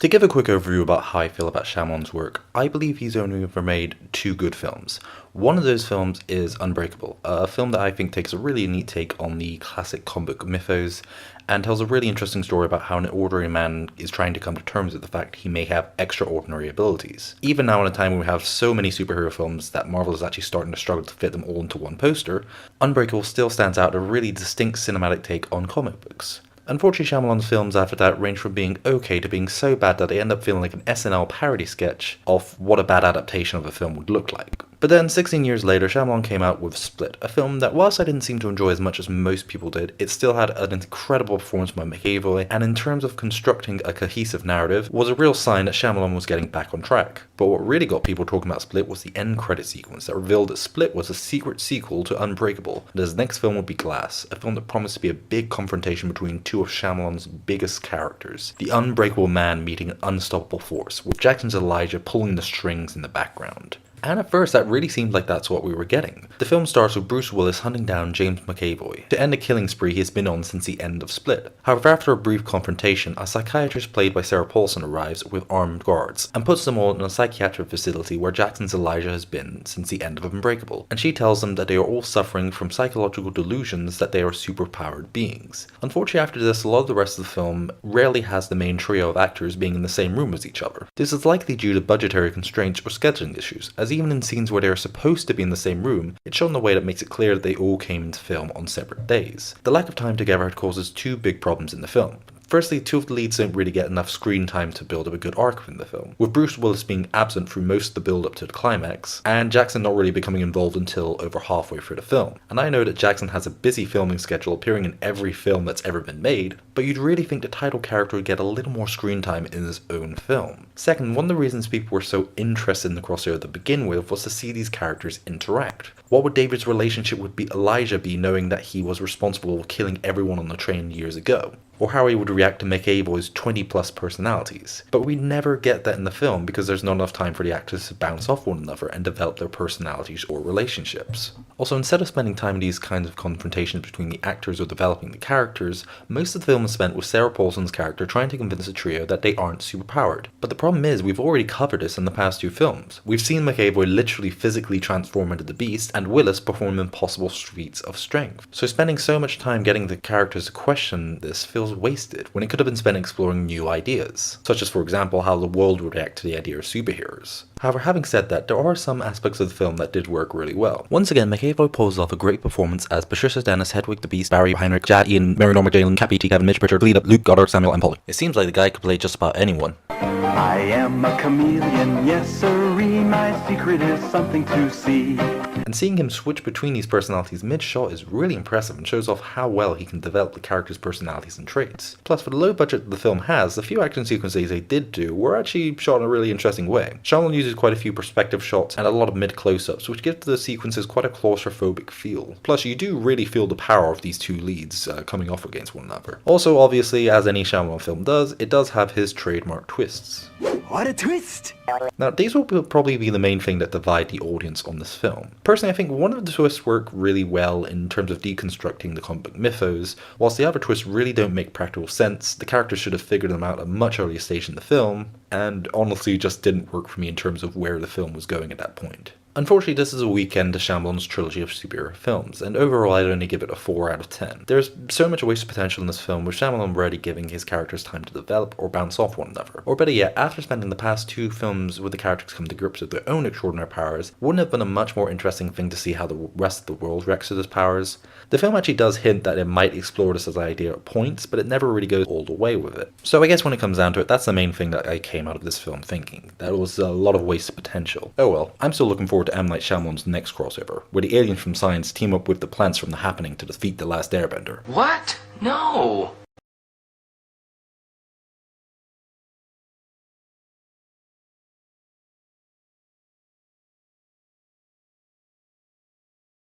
To give a quick overview about how I feel about Shyamalan's work, I believe he's only ever made two good films. One of those films is Unbreakable, a film that I think takes a really neat take on the classic comic book mythos and tells a really interesting story about how an ordinary man is trying to come to terms with the fact he may have extraordinary abilities. Even now in a time when we have so many superhero films that Marvel is actually starting to struggle to fit them all into one poster, Unbreakable still stands out a really distinct cinematic take on comic books. Unfortunately, Shyamalan's films after that range from being okay to being so bad that they end up feeling like an SNL parody sketch of what a bad adaptation of a film would look like. But then, 16 years later, Shyamalan came out with Split, a film that whilst I didn't seem to enjoy as much as most people did, it still had an incredible performance by McAvoy, and in terms of constructing a cohesive narrative, was a real sign that Shyamalan was getting back on track. But what really got people talking about Split was the end credit sequence that revealed that Split was a secret sequel to Unbreakable, and his next film would be Glass, a film that promised to be a big confrontation between two of Shyamalan's biggest characters, the unbreakable man meeting an unstoppable force, with Jackson's Elijah pulling the strings in the background. And at first, that really seemed like that's what we were getting. The film starts with Bruce Willis hunting down James McAvoy to end a killing spree he's been on since the end of Split. However, after a brief confrontation, a psychiatrist played by Sarah Paulson arrives with armed guards and puts them all in a psychiatric facility where Jackson's Elijah has been since the end of Unbreakable. And she tells them that they are all suffering from psychological delusions that they are superpowered beings. Unfortunately, after this, a lot of the rest of the film rarely has the main trio of actors being in the same room as each other. This is likely due to budgetary constraints or scheduling issues, as even in scenes where they are supposed to be in the same room, it's shown in a way that makes it clear that they all came into film on separate days. The lack of time together causes two big problems in the film. Firstly, two of the leads don't really get enough screen time to build up a good arc within the film, with Bruce Willis being absent through most of the build up to the climax, and Jackson not really becoming involved until over halfway through the film. And I know that Jackson has a busy filming schedule appearing in every film that's ever been made, but you'd really think the title character would get a little more screen time in his own film. Second, one of the reasons people were so interested in the crossover to begin with was to see these characters interact. What would David's relationship with Elijah be knowing that he was responsible for killing everyone on the train years ago? Or how he would react to McAvoy's 20 plus personalities. But we never get that in the film because there's not enough time for the actors to bounce off one another and develop their personalities or relationships. Also, instead of spending time in these kinds of confrontations between the actors or developing the characters, most of the film is spent with Sarah Paulson's character trying to convince the trio that they aren't superpowered. But the problem is, we've already covered this in the past two films. We've seen McAvoy literally physically transform into the Beast, and Willis perform impossible feats of strength. So spending so much time getting the characters to question this feels wasted, when it could have been spent exploring new ideas, such as for example how the world would react to the idea of superheroes. However, having said that, there are some aspects of the film that did work really well. Once again, McAvoy pulls off a great performance as Patricia Dennis, Hedwig the Beast, Barry Heinrich, Jad Ian, Mary Norma Jalen, Cat BT, Kevin Mitch, Pritchard, Lita, Luke Goddard, Samuel, and Polly. It seems like the guy could play just about anyone. I am a chameleon, yes sirree, my secret is something to see. And seeing him switch between these personalities mid-shot is really impressive and shows off how well he can develop the characters' personalities and traits. Plus, for the low budget the film has, the few action sequences they did do were actually shot in a really interesting way. Shyamalan uses quite a few perspective shots and a lot of mid-close-ups, which gives the sequences quite a claustrophobic feel. Plus, you do really feel the power of these two leads coming off against one another. Also, obviously, as any Shyamalan film does, it does have his trademark twists. What a twist! Now, these will probably be the main thing that divide the audience on this film. Personally, I think one of the twists work really well in terms of deconstructing the comic book mythos, whilst the other twists really don't make practical sense. The characters should have figured them out at a much earlier stage in the film, and honestly just didn't work for me in terms of where the film was going at that point. Unfortunately, this is a weak end to Shyamalan's trilogy of superhero films, and overall I'd only give it a 4 out of 10. There's so much wasted potential in this film, with Shyamalan rarely giving his characters time to develop or bounce off one another. Or better yet, after spending the past two films with the characters come to grips with their own extraordinary powers, wouldn't it have been a much more interesting thing to see how the rest of the world reacts to those powers? The film actually does hint that it might explore this as an idea at points, but it never really goes all the way with it. So I guess when it comes down to it, that's the main thing that I came out of this film thinking. That was a lot of wasted potential. Oh well, I'm still looking forward to M. Night Shyamalan's next crossover, where the aliens from science team up with the plants from The Happening to defeat the last airbender. What? No!